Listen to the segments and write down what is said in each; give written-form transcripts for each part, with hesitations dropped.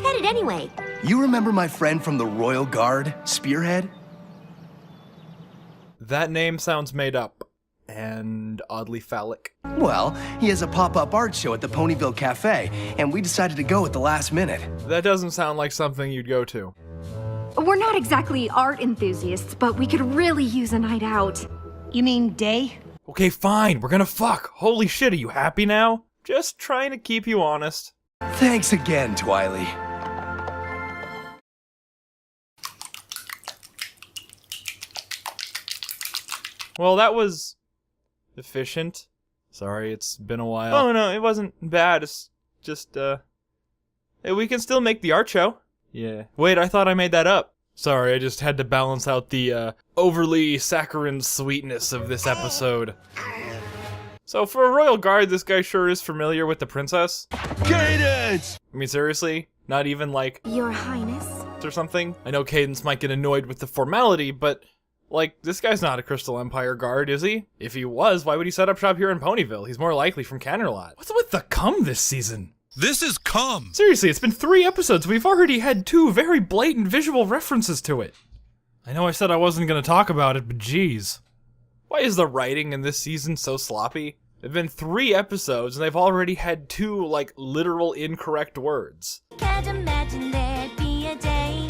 headed anyway? You remember my friend from the Royal Guard, Spearhead? That name sounds made up. And oddly phallic. Well, he has a pop-up art show at the Ponyville Cafe, and we decided to go at the last minute. That doesn't sound like something you'd go to. We're not exactly art enthusiasts, but we could really use a night out. You mean day? Okay, fine, we're gonna fuck. Holy shit, are you happy now? Just trying to keep you honest. Thanks again, Twily. Well, that was efficient. Sorry, it's been a while. Oh no, it wasn't bad. It's just, hey, we can still make the art show. Yeah. Wait, I thought I made that up. Sorry, I just had to balance out the, overly saccharine sweetness of this episode. So for a royal guard, this guy sure is familiar with the princess. Cadence! I mean, seriously? Not even like... Your Highness? Or something? I know Cadence might get annoyed with the formality, but... like, this guy's not a Crystal Empire guard, is he? If he was, why would he set up shop here in Ponyville? He's more likely from Canterlot. What's with the cum this season? This is cum! Seriously, it's been 3 episodes. We've already had 2 very blatant visual references to it. I know I said I wasn't gonna talk about it, but geez. Why is the writing in this season so sloppy? It's been 3 episodes, and they've already had 2, like, literal incorrect words. Can't imagine there'd be a day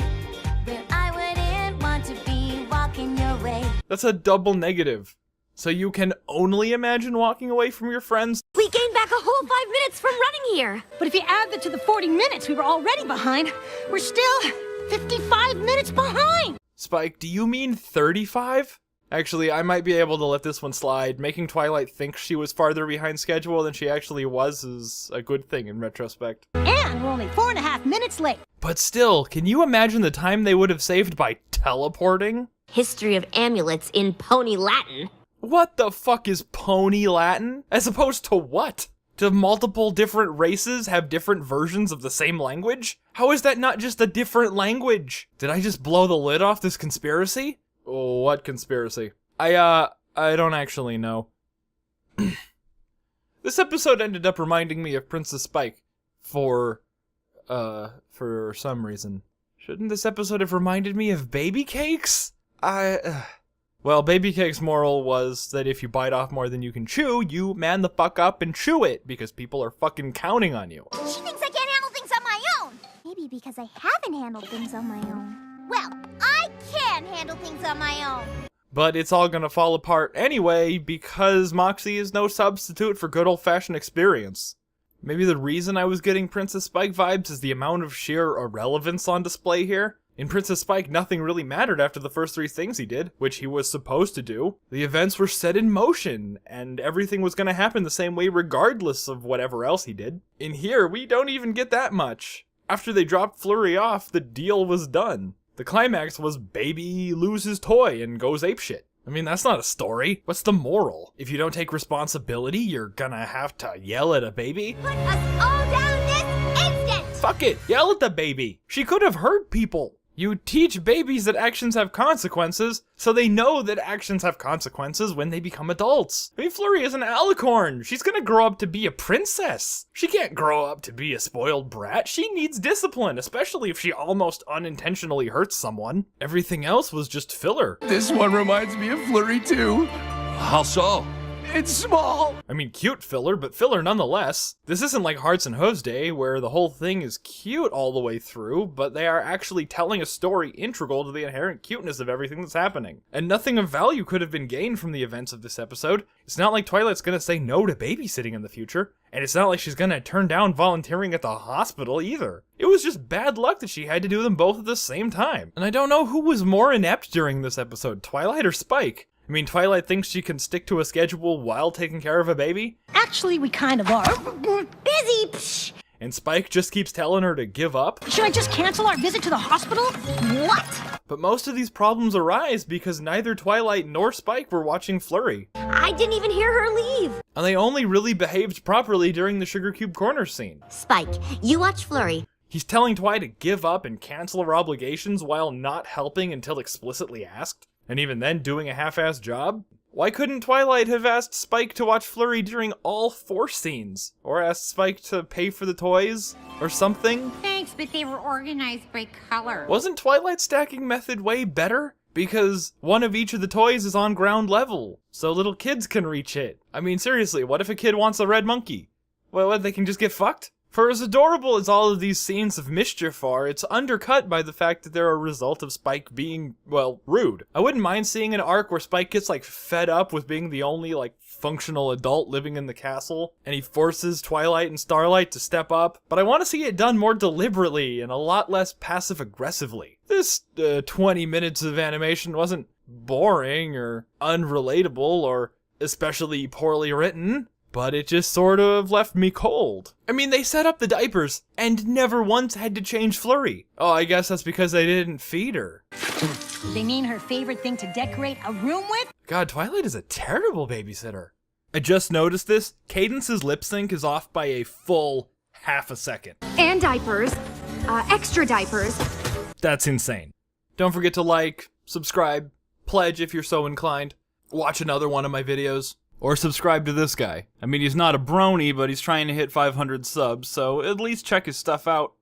where I wouldn't want to be walking your way. That's a double negative. So you can only imagine walking away from your friends? We gained back a whole 5 minutes from running here. But if you add that to the 40 minutes we were already behind, we're still 55 minutes behind! Spike, do you mean 35? Actually, I might be able to let this one slide. Making Twilight think she was farther behind schedule than she actually was is a good thing in retrospect. And we're only 4.5 minutes late. But still, can you imagine the time they would have saved by teleporting? History of amulets in Pony Latin. What the fuck is Pony Latin? As opposed to what? Do multiple different races have different versions of the same language? How is that not just a different language? Did I just blow the lid off this conspiracy? Oh, what conspiracy? I don't actually know. This episode ended up reminding me of Princess Spike. For some reason. Shouldn't this episode have reminded me of Baby Cakes? Well, Baby Cake's moral was that if you bite off more than you can chew, you man the fuck up and chew it, because people are fucking counting on you. She thinks I can't handle things on my own. Maybe because I haven't handled things on my own. Well, I can handle things on my own. But it's all gonna fall apart anyway, because Moxie is no substitute for good old-fashioned experience. Maybe the reason I was getting Princess Spike vibes is the amount of sheer irrelevance on display here. In Princess Spike, nothing really mattered after the first 3 things he did, which he was supposed to do. The events were set in motion, and everything was gonna happen the same way regardless of whatever else he did. In here, we don't even get that much. After they dropped Flurry off, the deal was done. The climax was Baby loses toy and goes apeshit. I mean, that's not a story. What's the moral? If you don't take responsibility, you're gonna have to yell at a baby? Put us all down this instant! Fuck it, yell at the baby. She could have hurt people. You teach babies that actions have consequences, so they know that actions have consequences when they become adults. I mean, Flurry is an alicorn. She's gonna grow up to be a princess. She can't grow up to be a spoiled brat. She needs discipline, especially if she almost unintentionally hurts someone. Everything else was just filler. This one reminds me of Flurry too. How so? It's small. I mean, cute filler, but filler nonetheless. This isn't like Hearts and Hooves Day, where the whole thing is cute all the way through, but they are actually telling a story integral to the inherent cuteness of everything that's happening. And nothing of value could have been gained from the events of this episode. It's not like Twilight's gonna say no to babysitting in the future, and it's not like she's gonna turn down volunteering at the hospital either. It was just bad luck that she had to do them both at the same time. And I don't know who was more inept during this episode, Twilight or Spike? I mean, Twilight thinks she can stick to a schedule while taking care of a baby? Actually, we kind of are. Busy! Psh. And Spike just keeps telling her to give up? Should I just cancel our visit to the hospital? What? But most of these problems arise because neither Twilight nor Spike were watching Flurry. I didn't even hear her leave. And they only really behaved properly during the Sugar Cube Corner scene. Spike, you watch Flurry. He's telling Twi to give up and cancel her obligations while not helping until explicitly asked. And even then doing a half-assed job? Why couldn't Twilight have asked Spike to watch Flurry during all 4 scenes? Or asked Spike to pay for the toys? Or something? Thanks, but they were organized by color. Wasn't Twilight's stacking method way better? Because one of each of the toys is on ground level, so little kids can reach it. I mean, seriously, what if a kid wants a red monkey? Well, what, they can just get fucked? For as adorable as all of these scenes of mischief are, it's undercut by the fact that they're a result of Spike being, well, rude. I wouldn't mind seeing an arc where Spike gets, like, fed up with being the only, like, functional adult living in the castle, and he forces Twilight and Starlight to step up, but I want to see it done more deliberately and a lot less passive-aggressively. This 20 minutes of animation wasn't boring or unrelatable or especially poorly written, but it just sort of left me cold. I mean, they set up the diapers and never once had to change Flurry. Oh, I guess that's because they didn't feed her. They mean her favorite thing to decorate a room with? God, Twilight is a terrible babysitter. I just noticed this. Cadence's lip sync is off by a full half a second. And diapers. Extra diapers. That's insane. Don't forget to like, subscribe, pledge if you're so inclined, watch another one of my videos, or subscribe to this guy. I mean, he's not a brony, but he's trying to hit 500 subs, so at least check his stuff out.